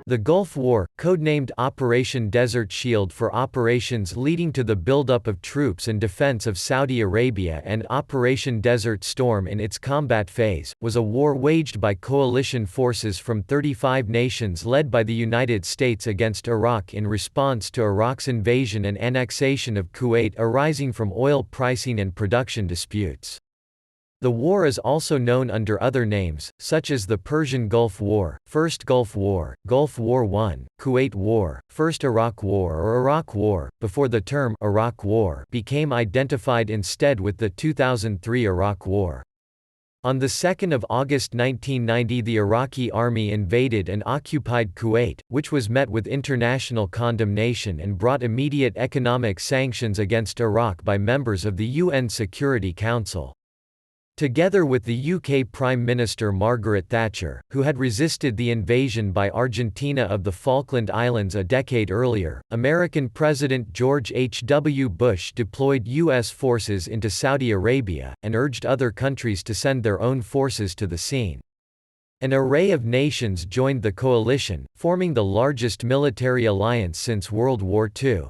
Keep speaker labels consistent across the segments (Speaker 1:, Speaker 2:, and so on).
Speaker 1: The Gulf War, codenamed Operation Desert Shield for operations leading to the buildup of troops and defense of Saudi Arabia, and Operation Desert Storm in its combat phase, was a war waged by coalition forces from 35 nations led by the United States against Iraq in response to Iraq's invasion and annexation of Kuwait arising from oil pricing and production disputes. The war is also known under other names, such as the Persian Gulf War, First Gulf War, Gulf War I, Kuwait War, First Iraq War or Iraq War, before the term Iraq War became identified instead with the 2003 Iraq War. On 2 August 1990 the Iraqi Army invaded and occupied Kuwait, which was met with international condemnation and brought immediate economic sanctions against Iraq by members of the UN Security Council. Together with the UK Prime Minister Margaret Thatcher, who had resisted the invasion by Argentina of the Falkland Islands a decade earlier, American President George H. W. Bush deployed U.S. forces into Saudi Arabia, and urged other countries to send their own forces to the scene. An array of nations joined the coalition, forming the largest military alliance since World War II.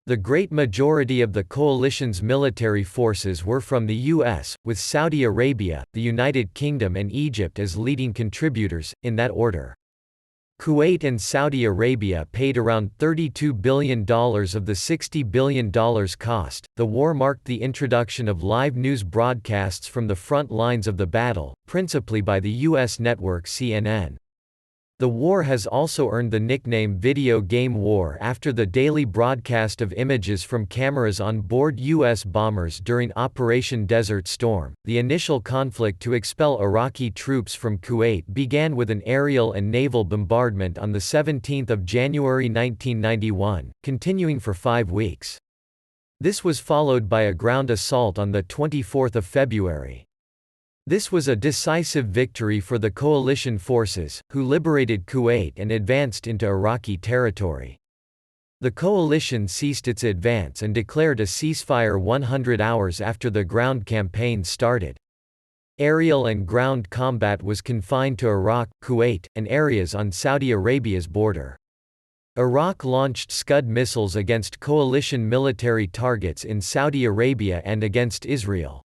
Speaker 1: The great majority of the coalition's military forces were from the U.S., with Saudi Arabia, the United Kingdom and Egypt as leading contributors, in that order. Kuwait and Saudi Arabia paid around $32 billion of the $60 billion cost. The war marked the introduction of live news broadcasts from the front lines of the battle, principally by the U.S. network CNN. The war has also earned the nickname Video Game War after the daily broadcast of images from cameras on board U.S. bombers during Operation Desert Storm. The initial conflict to expel Iraqi troops from Kuwait began with an aerial and naval bombardment on 17 January 1991, continuing for 5 weeks. This was followed by a ground assault on 24 February. This was a decisive victory for the coalition forces, who liberated Kuwait and advanced into Iraqi territory. The coalition ceased its advance and declared a ceasefire 100 hours after the ground campaign started. Aerial and ground combat was confined to Iraq, Kuwait, and areas on Saudi Arabia's border. Iraq launched Scud missiles against coalition military targets in Saudi Arabia and against Israel.